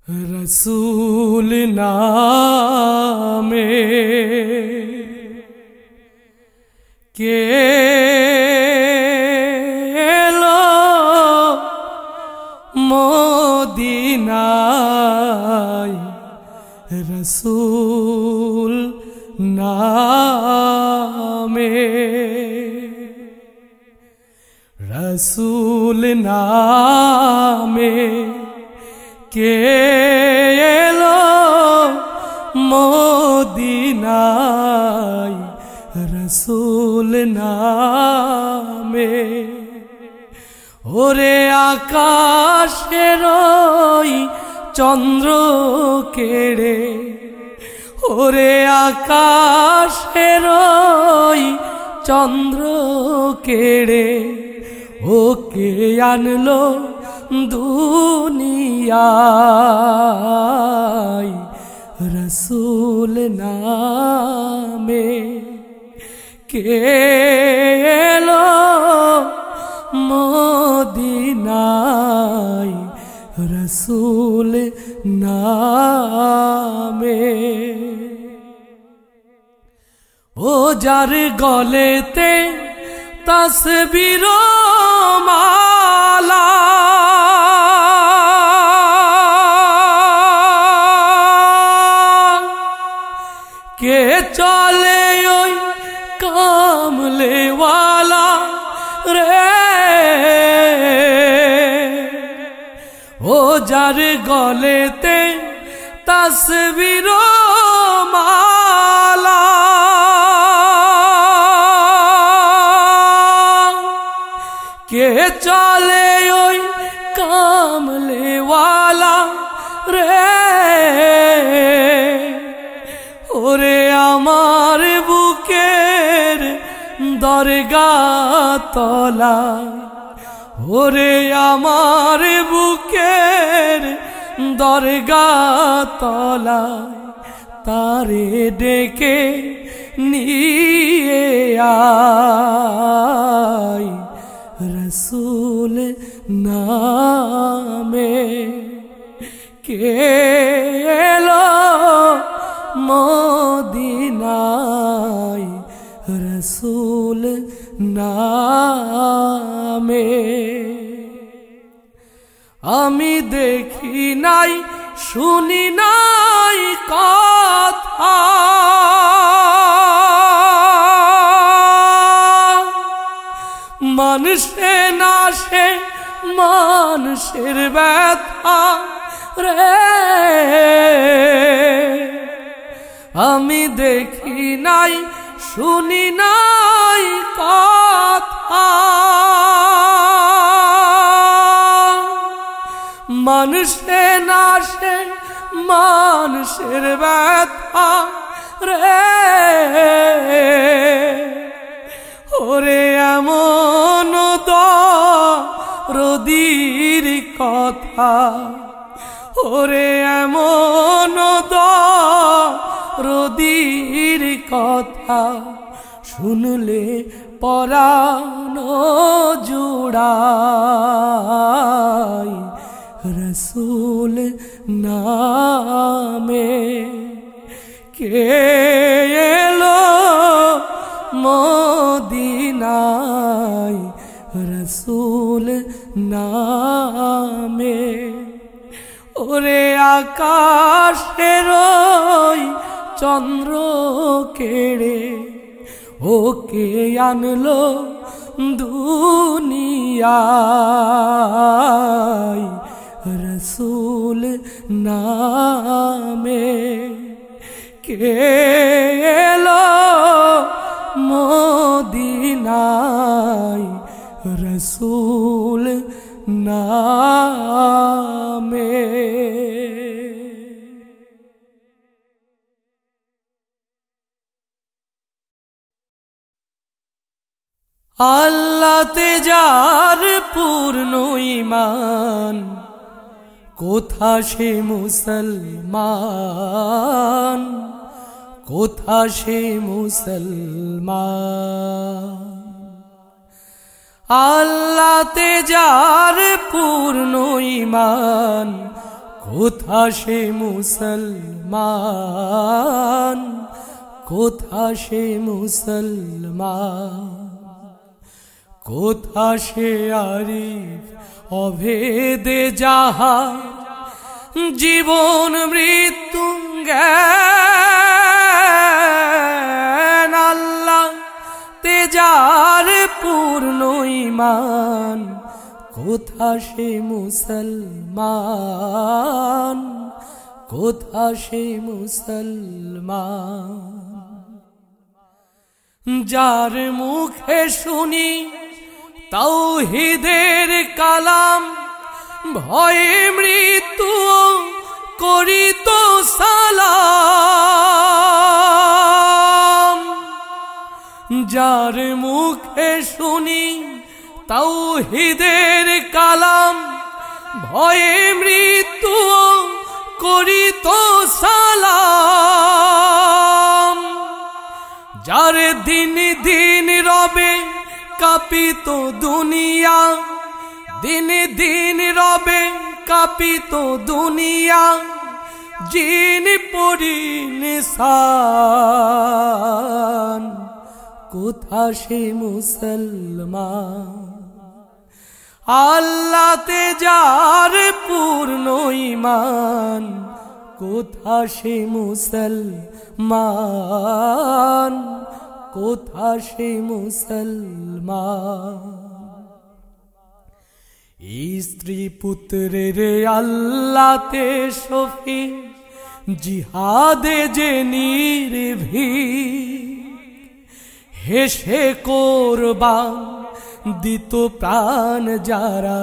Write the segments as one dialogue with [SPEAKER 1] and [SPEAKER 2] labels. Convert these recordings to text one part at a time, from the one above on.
[SPEAKER 1] रसूल नामे के लो मोदीनाय रसूल नामे रसूल नामे के लो मोदीनाय रसूल नामे ओरे आकाशेर चंद्र केड़े ओरे आकाशेर चंद्र केड़े ओके आनलो दुनियाय रसूल नामे के लो मोदीनाय रसूल नामे ओ जार गलेते तस्बीरो माला के चले ओई कामले वाला रे ओ जार गलेते तस्बीरो माला के चले ओई कामले वाला रे ओरे आमार बुकेर दरगा तला ओरे आमार बुकेर दरगा तला तारे डेके निये आय रसूल नामे के लो मोदीनाय रसूल नामे आमी देखी नाई शुनी नाई कथा मानुषे नाशे मानुषेर व्यथा रे आमी देखी नाई शुनी नाई कथा मानुषे नाशे मानुषेर व्यथा रे ओरे एमन दरदीर कथा ओरे एमन दरदीर कथा शुनले परान जुड़ाय रसूल नामे के लो मोदीनाय रसूल नामे ओरे आकाशेर चंद्र केड़े ओके आनलो दुनियाय रसूल नामे के लो मोदीनाय रसूल नामे आल्लाह ते जार पूर्ण ईमान कोथा से मुसलमान कोथा से मुसलमान আল্লাহতে যার পূর্ণ ঈমান কোথা সে মুসলমান, কোথা সে মুসলমান, কোথা সে আরিফ অভেদে যাহার জীবন মৃত্যু জ্ঞান, আল্লাহ তেজার পূর্ণ ঈমান, কোথা সে মুসলমান, কোথা সে মুসলমান। যার মুখে শুনি তাওহীদের কালাম, ভয়ে মৃত্যু করিত সালাম। যার মুখে শুনি তাওহীদের কালাম, ভয়ে মৃত্যু করিত সালাম। যার দিন দিন রবে কাঁপিত দুনিয়া, দিন দিন রবে কাঁপিত দুনিয়া, জিন পরি নিশান, কোথা সে মুসলমান। আল্লাহ তেজার পূর্ণ ঈমান, কোথা সে মুসলমান, কোথা সে মুসলমান। স্ত্রী পুত্রের আল্লাহতে শফি, জিহাদে যে নির্ভীক, হেসে কোরবান দিত প্রাণ যারা,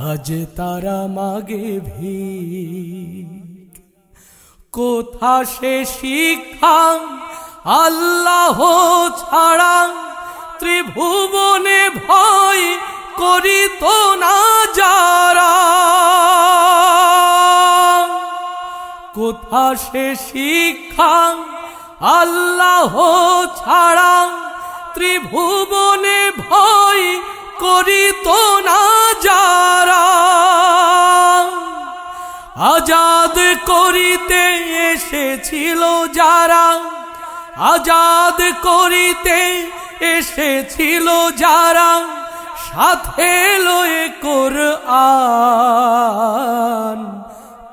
[SPEAKER 1] আজ তারা মাগে ভিক। কোথা সে শিক্ষা আল্লাহ ছাড়া, ত্রিভুবনে ভয় করিত না যারা। কোথা সে শিক্ষা আল্লাহ ছাড়া, ত্রিভুবনে ভয় করিত না যারা। আজাদ করিতে এসেছিল যারা, আজাদ করিতে এসেছিল যারা, সাথে লয়ে কোরআন,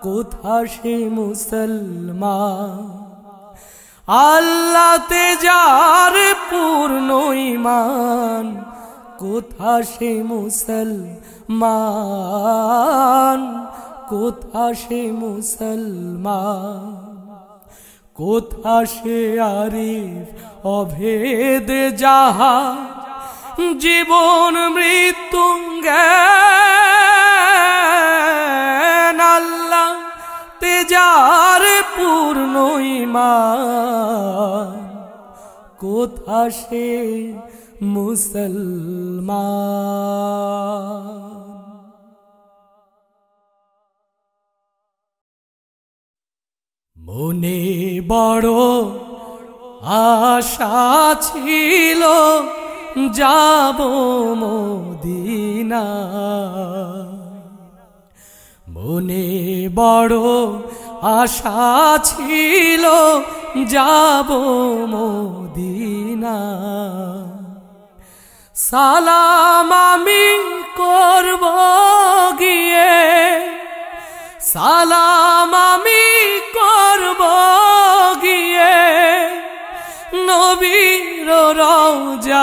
[SPEAKER 1] কোথা সে মুসলমান। আল্লাহ তেজার পূর্ণ ঈমান, কোথা সে মুসলমান, কোথা সে মুসলমান। কোথা সে আরিফ অভেদ যাহার জীবন মৃত্যু জ্ঞান, আল্লাহ তেজার পূর্ণ ঈমান, কোথা সে মুসলমান। মনে বড় আশা ছিল যাব মদিনা, মনে বড় আশা ছিল যাব মদিনা। সালাম আমি করব গিয়ে, সালাম আমি করব গিয়ে, নবীর রওজায়।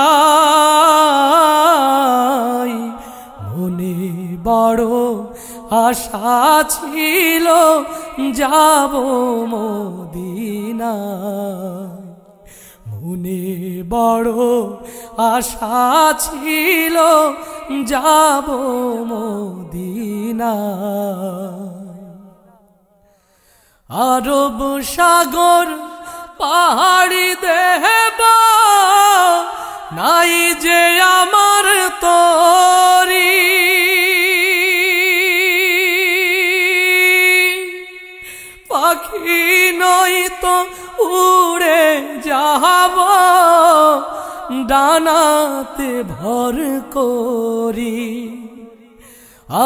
[SPEAKER 1] মনে বড় আশা ছিল যাব মদিনা, মনে বড় আশা ছিল যাব মদিনা। আরব সাগর পাহাড়ি দেব নাই যে আমার তরি, পাখি নই তো উড়ে যাব ডানাতে ভর করি।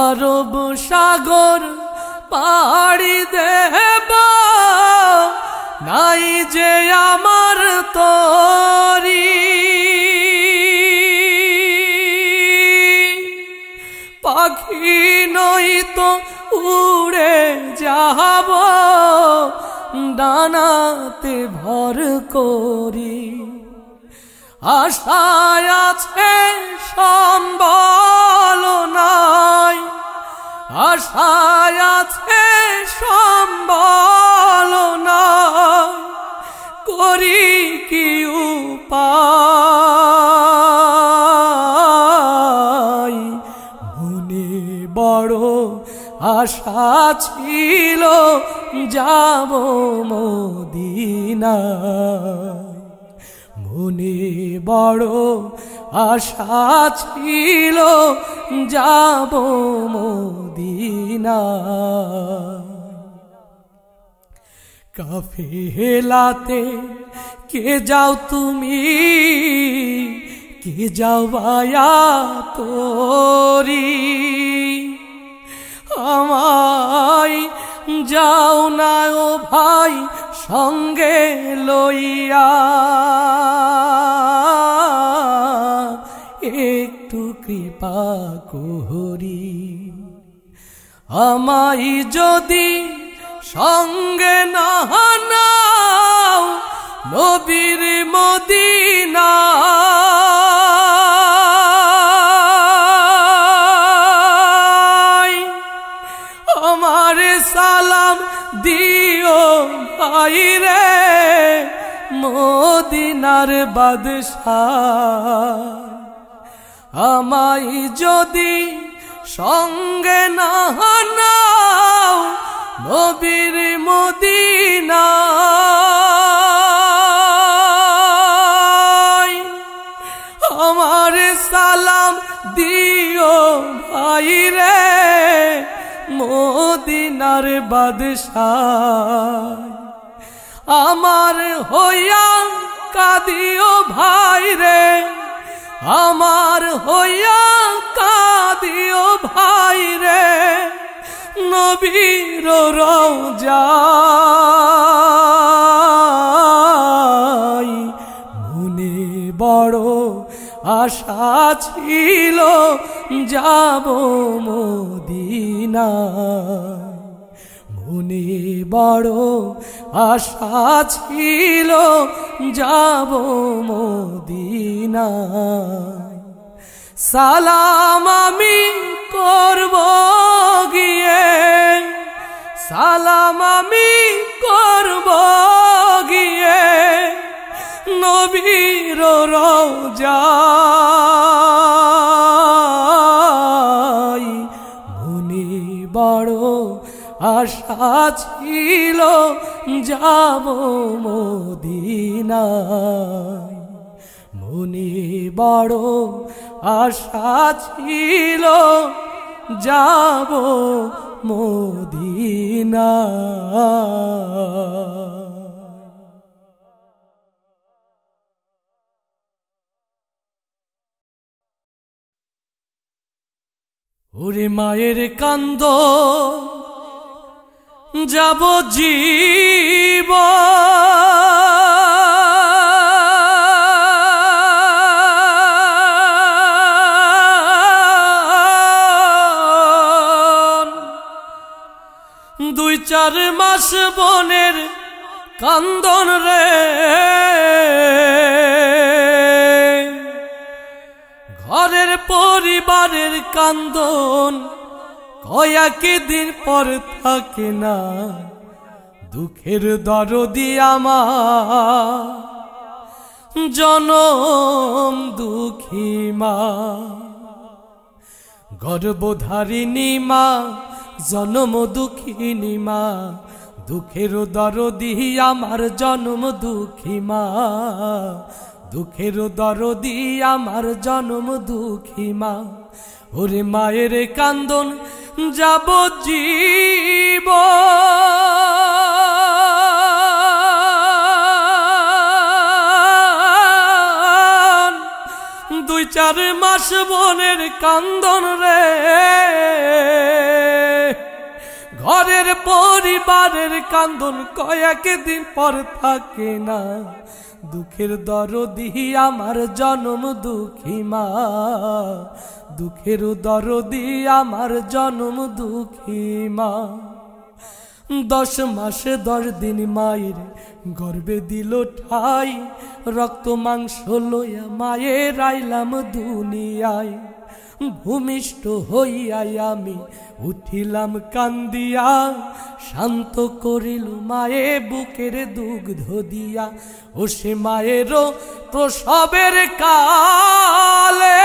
[SPEAKER 1] আরব সাগর পাড়ি দেব নাই যে আমার তরি পাখি নই তো উড়ে যাব ডানাতে ভর করি আশায় আছে সম্বল নাই আশায় আছে সম্বল নাই করি কি উপায় মনে বড় আশা ছিল যাব মদিনায় মনে বড় আশা ছিল যাব মদিনায় কাফেলাতে কে যাও তুমি কে যাও ভায়া তোরি আমায় যাও না ও ভাই সঙ্গে লইয়া একটু কৃপা করি আমায় যদি সঙ্গে না নাও নবীর মদিনা আমার সালাম দিও ভাই রে মদিনার বাদশাহ আমায় যদি সঙ্গে না নাও নবীর মদিনা আমার সালাম দিও ভাই রে মদিনার বাদশাহ আমার হইয়া কাঁদিও ভাই রে আমার হইয়া কাঁদিও ভাই রে নবীর রওজায় মনে বড় আশা ছিল যাব মদিনায় মনে বড় আশা ছিল যাব মদিনায় সালাম আমি করব গিয়ে সালাম আমি করব গিয়ে নবীর রওজায় মনে বড় আশা ছিল যাব মদিনায় মনে বড় আশা ছিল যাব মদিনায় ওরে মায়ের কান্দ যাব জীব দুই চার মাস বনের কান্দন রে ঘরের পরিবারের কান্দন কয়েকদিন পর থাকে না দুঃখের দরদি আমার জনম দুঃখী মা গর্ভধারিণী মা জনম দুঃখিনী মা দুঃখের দরদি আমার জনম দুঃখী মা দুঃখের দরদি আমার জনম দুঃখী মা ওরে মায়ের কান্দন যাব জীব দুই চার মাস বনের কান্দন রে ঘরের পরিবারের কান্দন কয়েকদিন পর থাকে না। দুঃখের দরদি আমার জনম দুঃখী মা, দুঃখের দরদি আমার জনম দুঃখী মা। 10 মাসে 10 দিন মায়ের গর্বে দিল ঠাই, রক্ত মাংস লইয়া মায়ের আইলাম দুনিয়ায়। ভূমিষ্ঠ হইয়াই আমি উঠিলাম কান্দিয়া, শান্ত করিল মায়ে বুকের দুগ্ধ দিয়া। ও সে মায়েরও প্রসবের কালে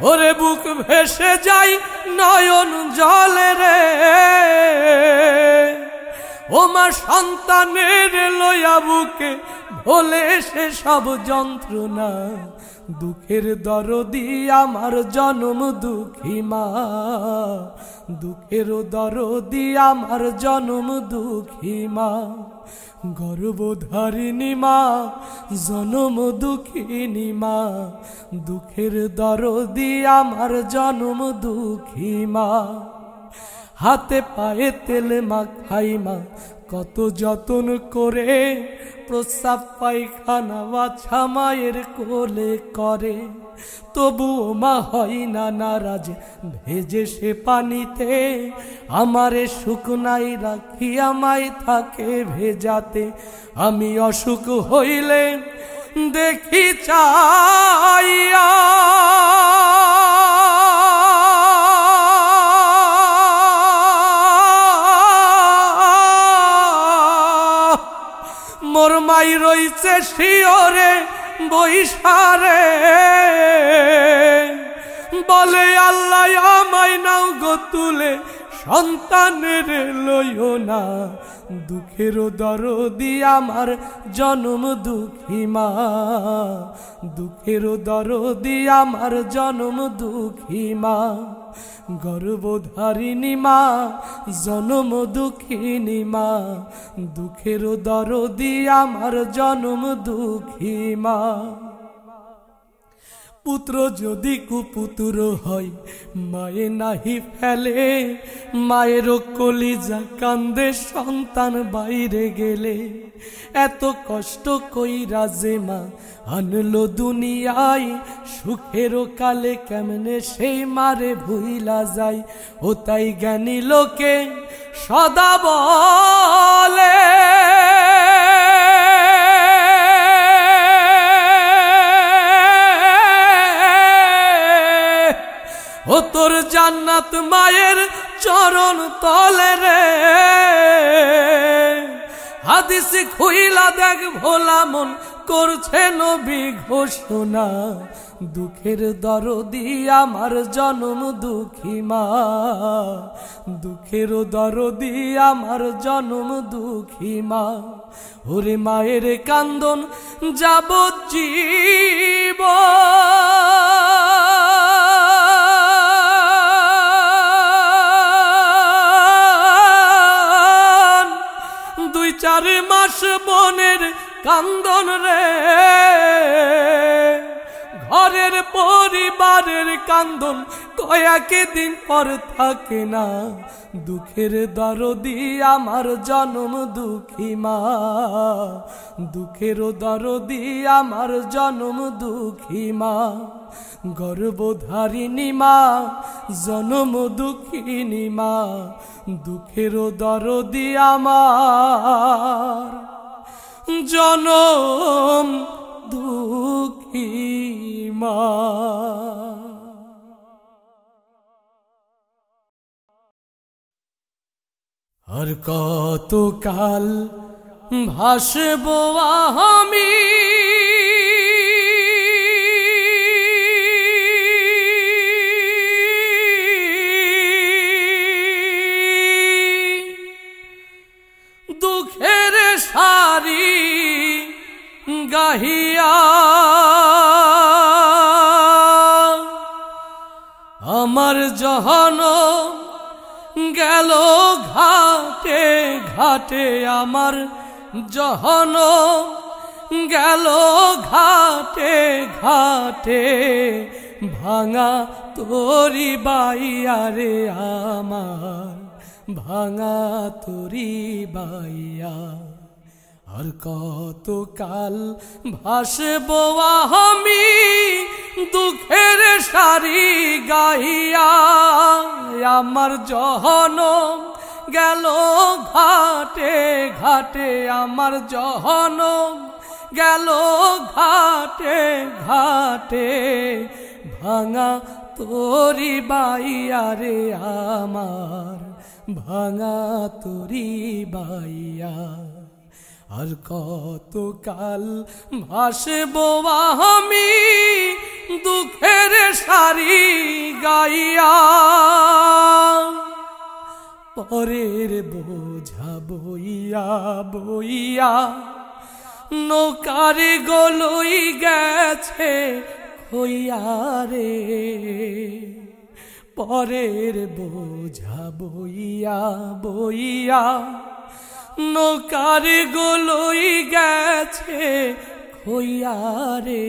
[SPEAKER 1] ওরে বুক ভেসে যাই নয়ন জলে রে। ও মা সন্তানের লইয়া বুকে ভোলে সে সব যন্ত্রণা। দুঃখের দরদি আমার জনম দুঃখী মা, দুঃখের দরদি আমার জনম দুঃখী মা। গর্ভধারিণী মা জনম দুঃখিনী মা, দুঃখের দরদি আমার জনম দুঃখী মা। হাতে পায়ে তেল মাখাই মা কত যতন করে, প্রস্রাব পায়খানা বাছা মায়ের কোলে করে। তবুও মা হয় না নারাজ ভেজে সে পানিতে, আমারে শুকনাই রাখিয়া মাই থাকে ভেজাতে। আমি অসুখ হইলে দেখি চাইয়া, মোর মাই রইছে শিওরে বৈশারে। বলে আল্লাহ আমায় নাও গো তুলে, সন্তানের লইও না। দুঃখের দরদি আমার জনম দুঃখী মা, দুঃখের দরদি আমার জনম দুঃখী মা। গর্ভধারিণী মা জনম দুঃখিনী মা, দুঃখের দরদি আমার জনম দুঃখী মা। পুত্র যদি কুপুত্র হয় মায়ে নাহি ফেলে, মায়ের কলিজা কান্দে সন্তান বাইরে গেলে। এত কষ্ট কইরা যে মা আনলো দুনিয়ায়, সুখের কালে কেমনে সেই মারে ভুইলা যায়। ও তাই জ্ঞানী লোকে সদা বলে, ও তোর জান্নাত মায়ের চরণ তলে রে। হাদিস খুইলা দেখ ভোলা মন করছে নবী ঘোষণা। দুঃখের দরদি আমার জনম দুঃখী মা, দুঃখের দরদি আমার জনম দুঃখী মা। ওরে মায়ের কান্দন যাবজ্জীবন, 2-4 মাস বনের কান্দন রে। ঘরের পরিবারের কান্দন কয়েকদিন পর থাকে না। দুঃখের দরদি আমার জনম দুঃখী মা, দুঃখের দরদি আমার জনম দুঃখী মা। গর্ভধারিণী মা জনম দুঃখিনী মা, দুঃখের দরদি আমার জনম দুঃখী মা। আর কত কাল ভাসবো আমি দুঃখের সারি গাহিয়া। আমার জহনম গেল ঘাটে ঘাটে, আমার জহনম গেল ঘাটে ঘাটে ভাঙা তোরি বাইয়া রে আমার ভাঙা তোরি বাইয়া। আর কত কাল ভাসবো আমি দুঃখের সারি গাইয়া। আমার জহনম গেল ঘাটে ঘাটে আমার জহনম গেল ঘাটে ঘাটে ভাঙা তোরি বাইয়া রে আমার ভাঙা তোরি বাইয়া। আর কত কাল ভাসবো আমি দুঃখের সারি গাইয়া। পরের বোঝা বইয়া বইয়া নৌকার গলই গেছে হইয়া রে। পরের বোঝা বইয়া বইয়া নৌকার গলই গেছে হইয়া রে।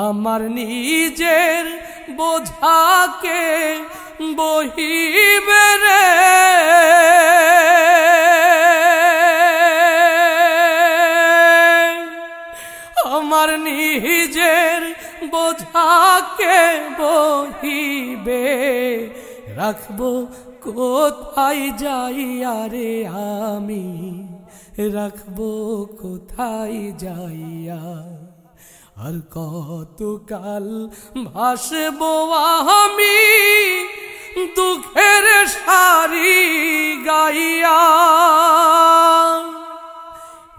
[SPEAKER 1] আমার নিজের বোঝাকে বহিবে রে। আমার নিজের বোঝাকে বহিবে রাখবো কোথায় যাইয়া রে আমি রাখবো কোথায় যাইয়া। আর কত কাল ভাসবো আমি দুঃখের সারি গাইয়া।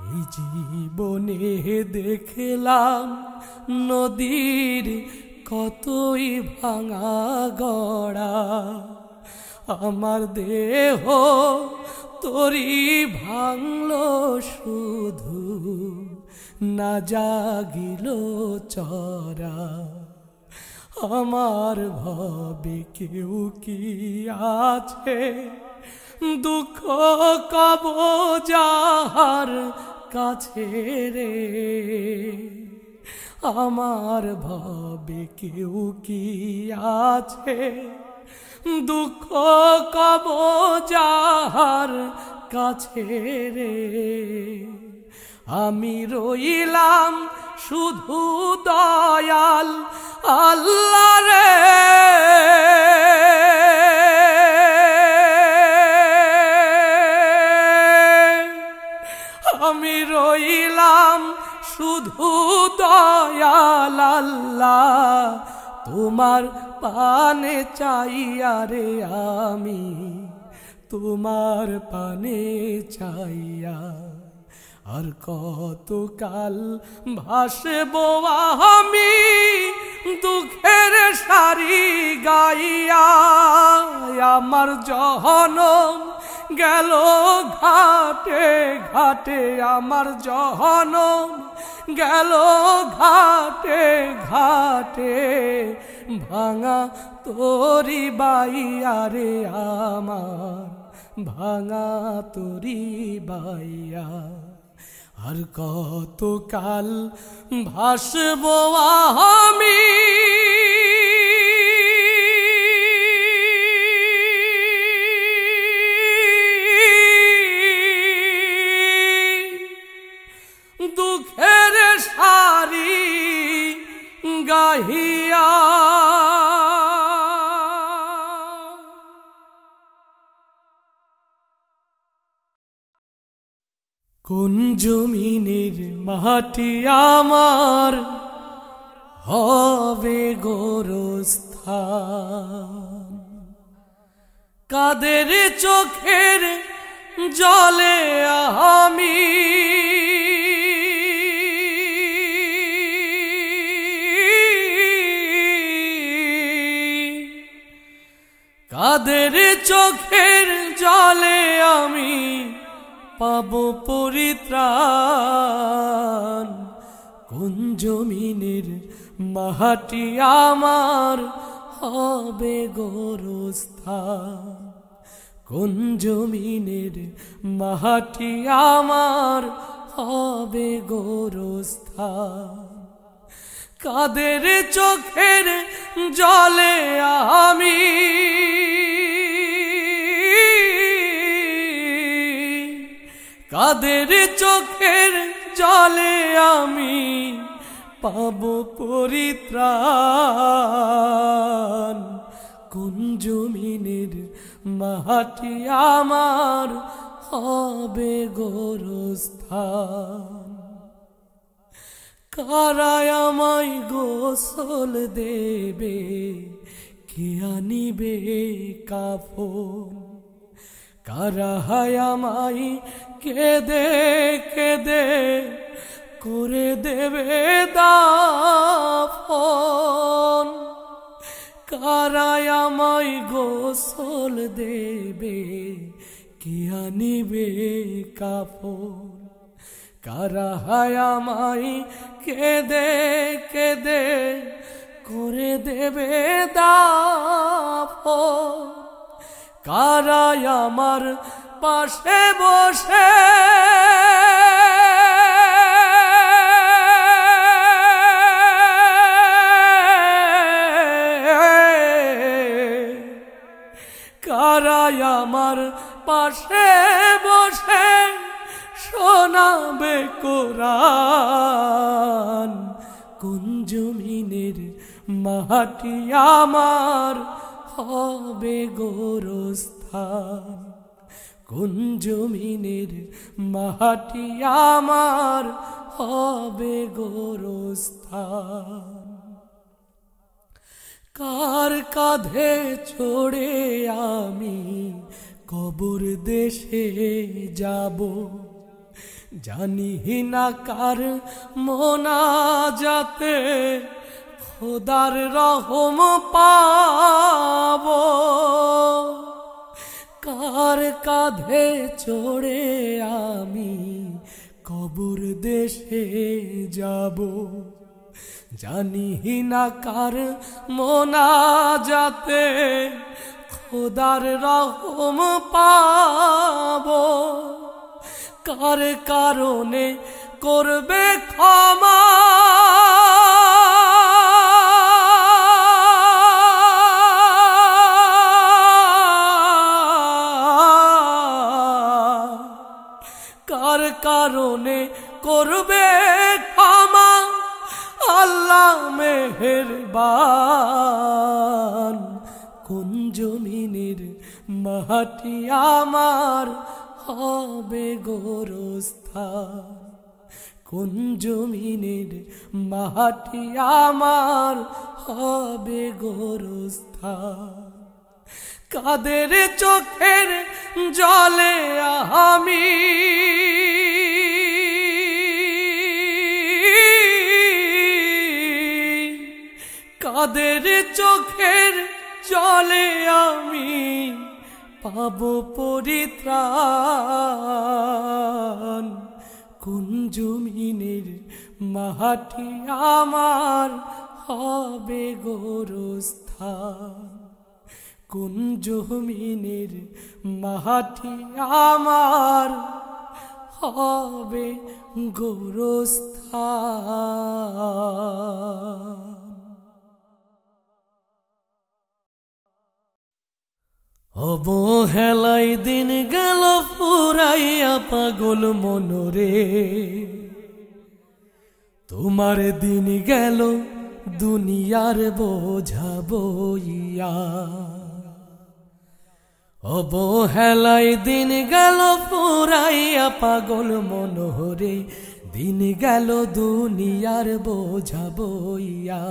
[SPEAKER 1] এই জীবনে দেখলাম নদীর কতই ভাঙা গড়া। আমার দেহ তোরি ভাঙলো শুধু না জাগিল চরা। আমার ভাবে কেউ কি আছে দুঃখ কব যাহার কাছে রে। আমার ভাবে কেউ কি আছে দুঃখ কব যাহার কাছে রে। আমি রইলাম শুধু দয়াল আল্লাহ রে। আমি রইলাম শুধু দয়াল আল্লাহ তোমার পানে চাইয়া রে। আমি তোমার পানে চাইয়া। আর কত কাল ভাসবো আমি দুঃখের সারি গাইয়া। আমার জহনম গেল ঘাটে ঘাটে আমার জহনম গেল ঘাটে ঘাটে ভাঙা তোরি বাইয়া রে আমার ভাঙা তোরি বাইয়া। আর কত কাল ভাসবো আমি দুঃখের সারি গাহিয়া। কোন জমিনের মাটি আমার হবে গোরস্থান। কাদের চোখের জলে আমি কাদের চোখের জলে আমি পাবো পরিত্রাণ। কোন জমিনের মাটি আমার হবে গোরস্থান। কোন জমিনের মাটি আমার হবে গোরস্থান। কাদের চোখের জলে আমি কাদের চোখের জলে আমি পাব পরিত্রাণ। কোন জমিনের মাটি আমার হবে গোরস্থান। কারায় আমায় গোসল দেবে, কে আনিবে কাফন। কারায় আমায় কেঁদে কেঁদে করে দেবে দাফন। কারায় আমায় গোসল দেবে, কে আনিবে কাফন। কারায় আমায় কেঁদে কেঁদে করে দেবে দাফন। কারায় আমার পাশে বসে কারায় আমার পাশে বসে শোনাবে কোরআন। কোন জমিনের মাটি আমার হবে গোরস্থান। কোন জমিনের মাটি আমার হবে গোরস্থান। কার কাঁধে চড়ে আমি কবর দেশে যাব, জানি না কার মোনাজাতে খোদার রহম পাব। কার কাঁধে চড়ে আমি কবর দেশে যাব, জানি না কার মোনাজাতে খোদার রহম পাব। কার কারণে করবে ক্ষমা কার কারণে করবে ক্ষমা আল্লাহ মেহেরবান। কোন জমিনের মাটি আমার হবে গোরস্থান। কোন জমিনের মাটি আমার হবে গোরস্থান। কাদের চোখের জলে আমি কাদের চোখের জলে আমি পাব পরিত্রাণ। কোন জমিনের মাটি আমার হবে গোরস্থান। কোন জমিনের মাটি আমার হবে গোরস্থান। অবহেলাই দিন গেল ফুরাইয়া পাগল মনরে, তোমার দিন গেল দুনিয়ার বোঝা বইয়া। অবহেলাই দিন গেল ফুরাইয়া পাগল মনরে, দিন গেল দুনিয়ার বোঝা বইয়া।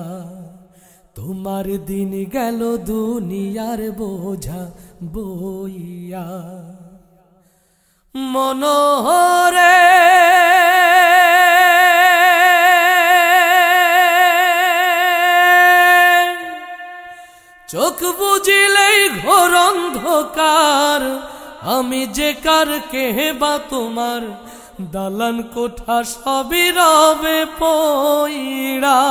[SPEAKER 1] তোমার দিন গেল দুনিয়ার বোঝা বইয়া। মনোহরে চোখ বুঝিলেই ঘোর অন্ধকার, আমি যে কার কেবা তোমার দালান কোঠা সবই রবে পইড়া।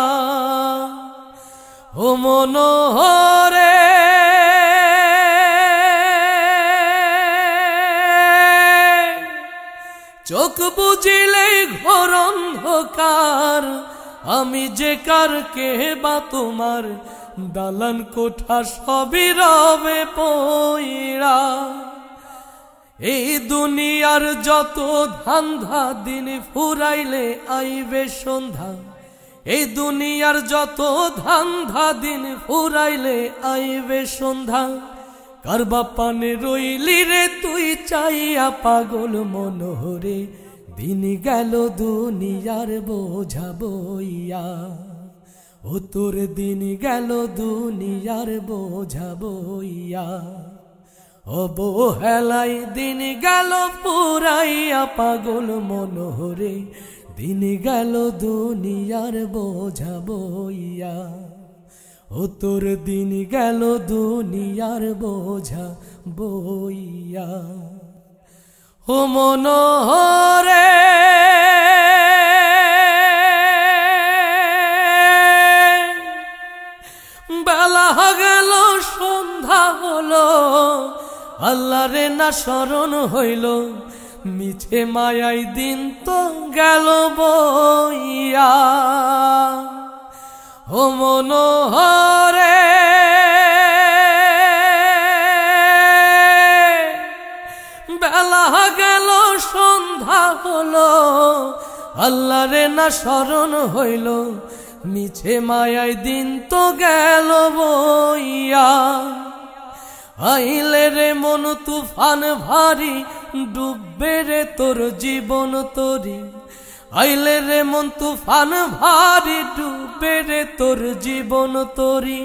[SPEAKER 1] ও মনোহরে চোখ বুঝিলে ঘোর অন্ধকার, আমি যে কার কে বা তোমার, দালান কোঠা সবই রবে পইরা। এই দুনিয়ার যত ধান্ধা দিন ফুরাইলে আইবে সন্ধ্যা, এই দুনিয়ার যত ধান্ধা দিন ফুরাইলে আইবে সন্ধ্যা। কার বাপানে রইলি রে তুই চাইয়া পাগল মনোহরে, দিন গেল দুনিয়ার বোঝা বইয়া। ও তোর দিন গেল দুনিয়ার বোঝা বইয়া। অবহেলাই দিন গেল পুরাইয়া পাগল মনোহরে, দিন গেল দুনিয়ার বোঝা বইয়া। ও তোর দিন গেল দুনিয়ার বোঝা বইয়া। ও মনোহরে বেলা গেল সন্ধ্যা হলো, আল্লাহরে না স্মরণ হইল, মিছে মায়াই দিন তো গেল বইয়া। ও মনোহরে বেলা গেল সন্ধ্যা হলো, আল্লাহরে না স্মরণ হইল, মিছে মায়াই দিন তো গেল বইয়া। আইলে রে মন তুফান ভারী, ডুববে রে তোর জীবন তরি। আইলে রে মন তুফান ভারী, ডুববে রে তোর জীবন তরি।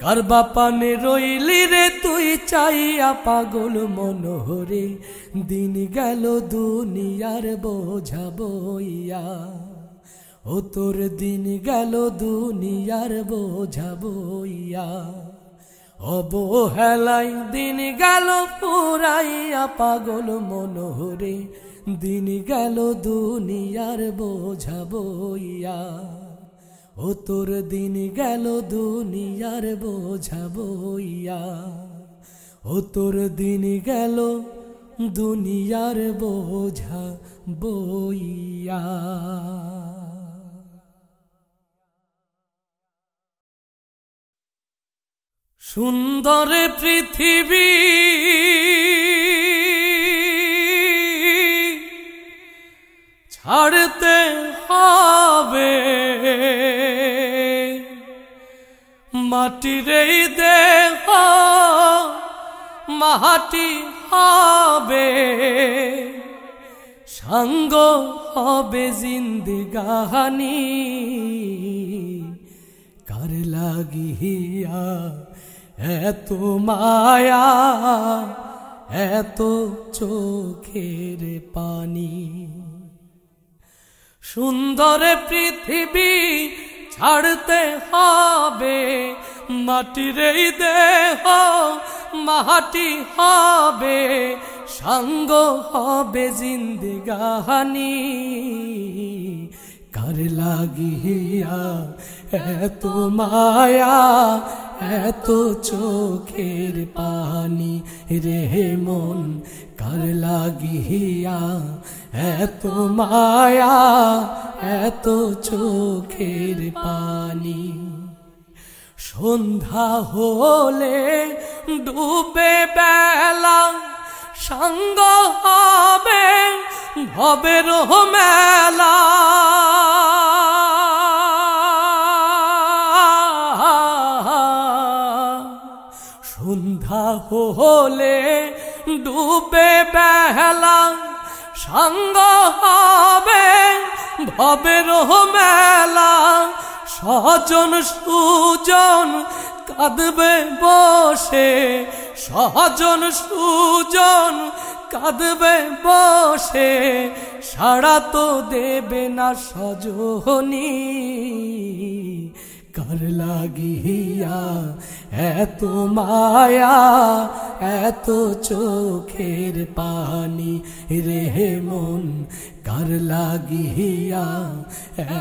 [SPEAKER 1] কার বাপানে রইলি রে তুই চাইয়া পাগল মনোহরে, দিন গেল দুনিয়ার বোঝা বইয়া। ও তোর দিন গেল দুনিয়ার বোঝা বইয়া। অবহেলাই দিন গেল পুরাইয়া পাগল মনোহরে, দিন গেল দুনিয়ার বোঝা বইয়া। ও তোর দিন গেল দুনিয়ার বোঝা বইয়া। ও তোর দিন গেল দুনিয়ার বোঝা বইয়া। সুন্দর পৃথিবী ছাড়তে হবে, মাটির এই দেহ মাটি হবে, সঙ্গ হবে জিন্দেগানি। কার লাগিয়া এত মায়া, এত চোখের পানি। সুন্দর পৃথিবী ছাড়তে হবে, মাটির এই দেহ মাটি হবে, সঙ্গ হবে জিন্দেগানি। কার লাগিয়া এত মায়া, এত চোখের পানি রে মন। কার লাগিয়া এত মায়া, এত চোখের পানি। সন্ধ্যা হলে ডুবে বেলা, সঙ্গ হবে ভবের মেলা। সন্ধ্যা হলে ডুবে বেলা, সঙ্গ হবে ভবের মেলা। সজন সুজন কাঁদবে বসে, সজন সুজন কাঁদবে বসে, সাড়া তো দেবে না সজনী। কার লাগিয়া এত মায়া, এত চোখের পানি রে মন। কার লাগিয়া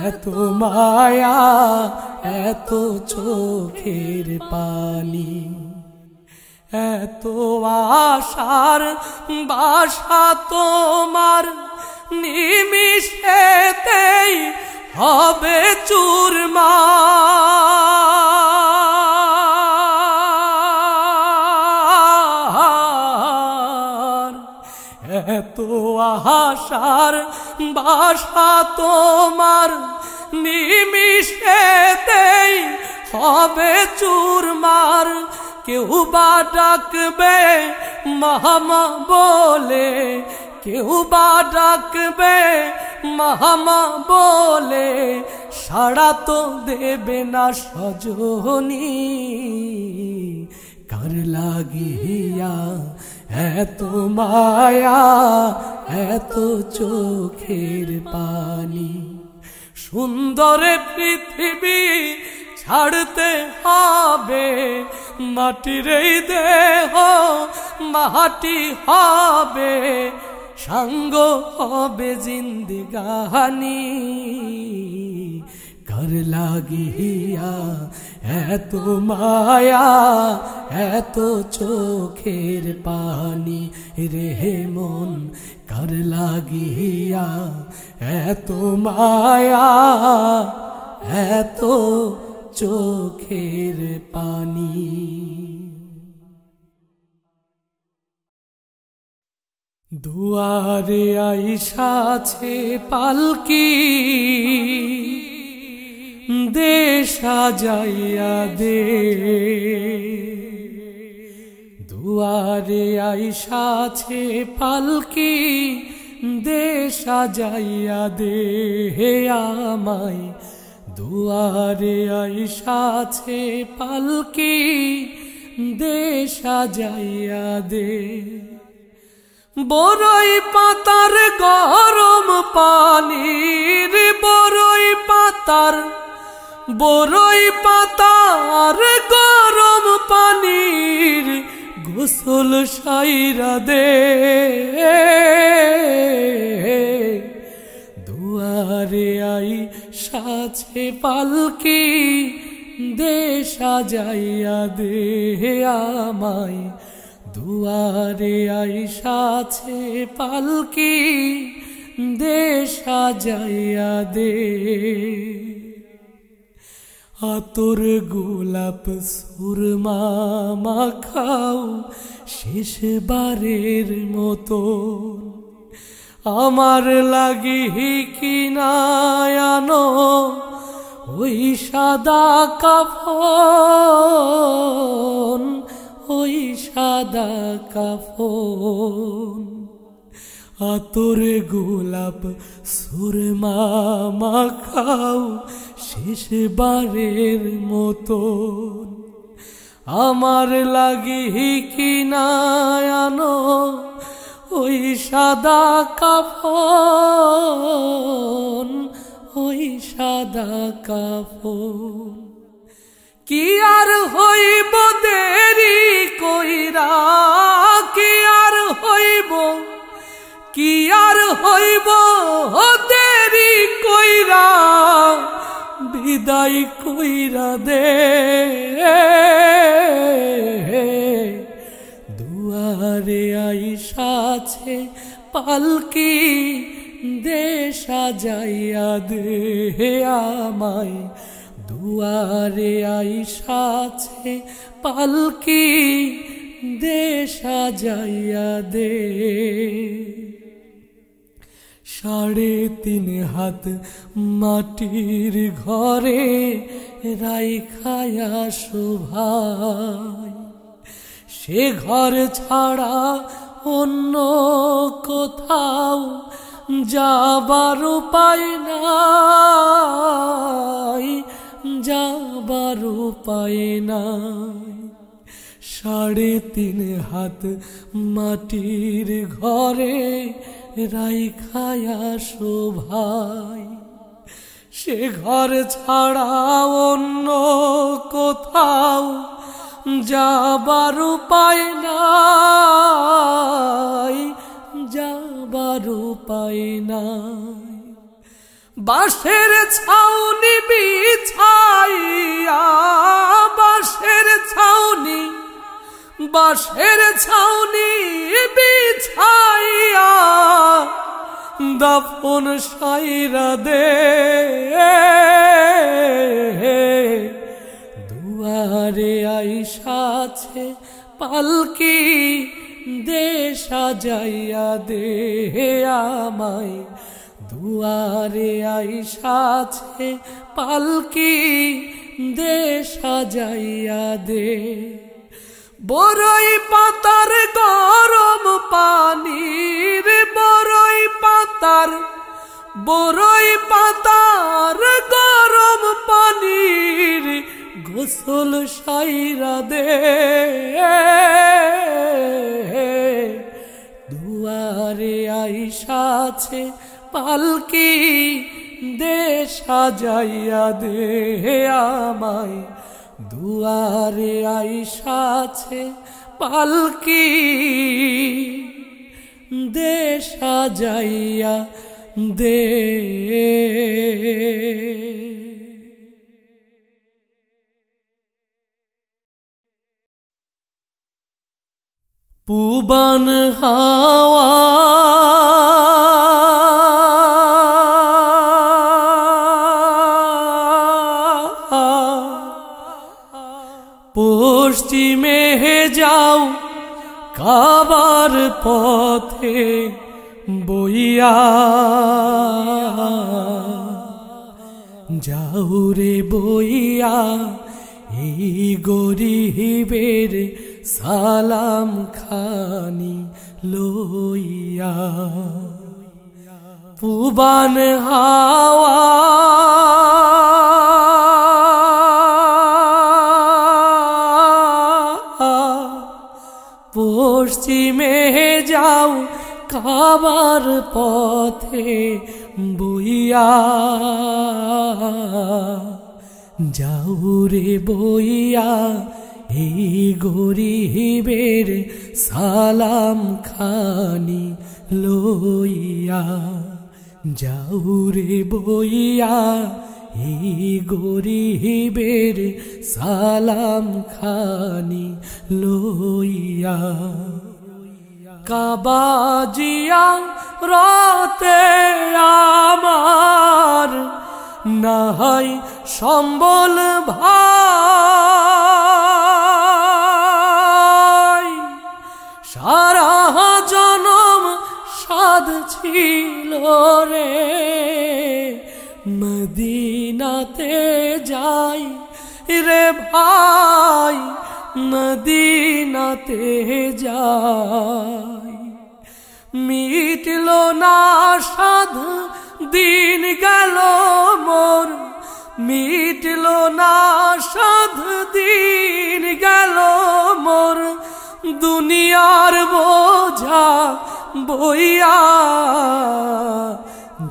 [SPEAKER 1] এত মায়া, এত চোখের পানি। এত আশার বাসা তোমার নিমিষেতেই হবে চুরমার। এত আশার বাসা তোমার নিমিষেতেই হবে চুরমার। কেউ বা ডাকবে মামা বলে, কেউ বা ডাকবে মামা বলে, সাড়া তো দেবে না সজনী। কার লাগিয়া এত মায়া, এত চোখের পানি? সুন্দর পৃথিবী ছাড়তে হবে, মাটির এই দেহ মাটি হবে, সঙ্গ হবে জিন্দেগানি। কার লাগিয়া এত মায়া, এত চোখের পানি? রে মন কার লাগিয়া এত মায়া, এত চোখের পানি? দুয়ারে আইসাছে পালকি, দে সাজাইয়া দে। দুয়ারে আইসাছে পালকি, দে সাজাইয়া দে আমায়। দুয়ারে আইসাছে পালকি, দে সাজাইয়া দে। বরই পাতার গরম পানির, বরই পাতার, বরই পাতার গরম পানির গোসল সাইরা দে। দুয়ারে আইসাছে পালকি, দে সাজাইয়া দে আমায়। দুয়ারে আইসাছে পালকি, দে সাজাইয়া দে। আতর গোলাপ সুরমা মাখাও শেষবারের মতো, আমার লাগি কিনায়ানো ওই সাদা কাফন, ওই সাদা কাফন। আতর গোলাপ সুরমা মাখাও শেষবারের মতো, আমার লাগি কিনায়ানো ওই সাদা কাফন, ওই সাদা কাফন। কি আর হইব দেরি কইরা, কি আর হইব, কি আর হইব দেরি কইরা, বিদায় কইরা দে। দুয়ারে আইসাছে পালকি, দে সাজাইয়া দে আমায়। দুয়ারে আইসাছে পালকি, দে সাজাইয়া দে। 3.5 হাত মাটির ঘরে রাইখায়া শোভায়, সে ঘর ছাড়া অন্য কোথাও যাবার উপায় নাই, যাবার উপায় নাই। 3.5 হাত মাটির ঘরে রাইখায়া শোভায়, সে ঘর ছাড়া অন্য কোথাও যাবার উপায় নাই, যাবার উপায় নাই। বাঁশের ছাউনি বিছাইয়া, বাঁশের ছাউনি, বাঁশের ছাউনি বিছাইয়া দাফন সাইরা দে, দুয়ারে আইসাছে পালকি, দে সাজাইয়া দে আমায়, দুয়ারে আইসাছে পালকি, দে সাজাইয়া দে। বড়ই পাতার গরম পানির, বড়ই পাতার গরম পানির গোসল সাইরা দে, দুয়ারে আইসাছে পালকি, দে সাজাইয়া দে আমায়, দুয়ারে আইসাছে পালকি, দে সাজাইয়া দে। পুবান হাওয়া পশ্চিমে যাও কাবার পথে বইয়া, যাও রে বইয়া এই গরিবের সালাম খানি লইয়া। পুবান হাওয়া পশ্চিমে যাও কাবার পথে বইয়া, যাও রে বইয়া এই গরিবের সালাম খানি লইয়া, যাও রে বইয়া এই গরিবের সালাম খানি লইয়া। কাবাজিয়া রাতে আমার নাই সম্বল ভাই, সারা জনম সাধ ছিল রে মদিনাতে যাই রে ভাই, মদিনাতে যাই। মিটল না সাধ দিন গেল মোর, মিটল না সাধ দিন গেল মোর, দুনিয়ার বোঝা বইয়া,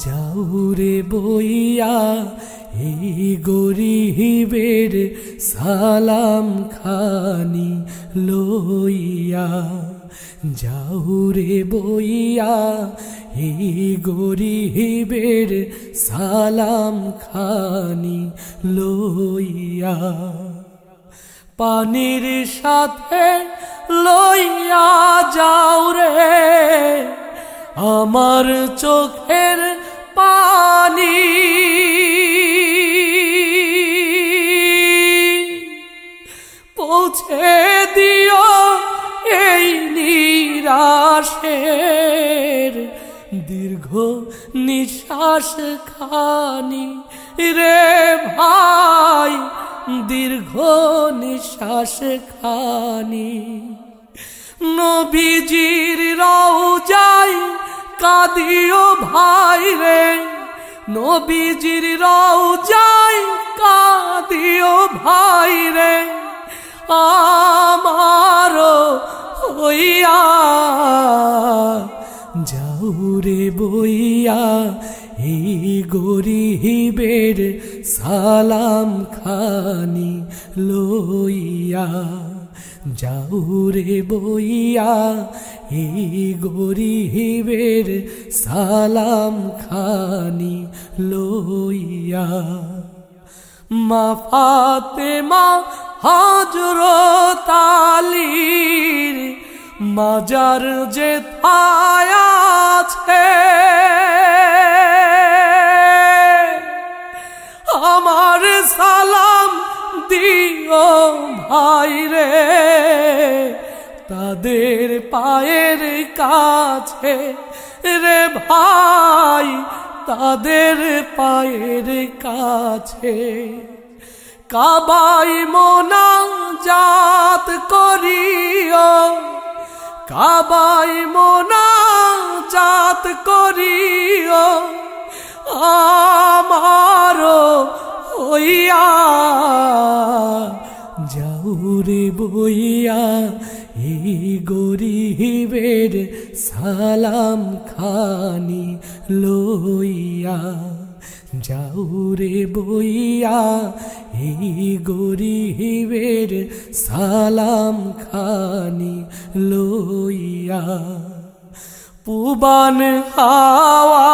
[SPEAKER 1] যাও রে বইয়া এই গরিবের সালাম খানি লইয়া, যাও রে বইয়া এই গরিবের সালাম খানি লইয়া। পানির সাথে লইয়া যাও রে আমার চোখের পানি, পৌঁছে দিও এই নিরাশের দীর্ঘ নিঃশ্বাস খানি রে ভাই, দীর্ঘ নিঃশ্বাস খানি। নবীজির রওজায় কাঁদিও ভাই রে, নবীজির রওজায় কাঁদিও ভাই রে, আমারও হইয়া, যাও রে বইয়া এই গরিবের সালাম খানি লইয়া, যাও রে বইয়া এই গরিবের সালাম খানি লইয়া। মা ফাতেমা হযরত আলীর মাজার যে আছে আমার সালাম দিও ভাই রে, তাদের পায়ের কাছে রে ভাই, তাদের পায়ের কাছে। কাবাই মোনাজাত করিও, কাবাই মোনাজাত করিও আমারো হইয়া, যাউরে বইয়া এই গরিবের সালাম খানি লইয়া, যাউরে বইয়া এই গরিবের সালাম খানি লইয়া। পুবান হাওয়া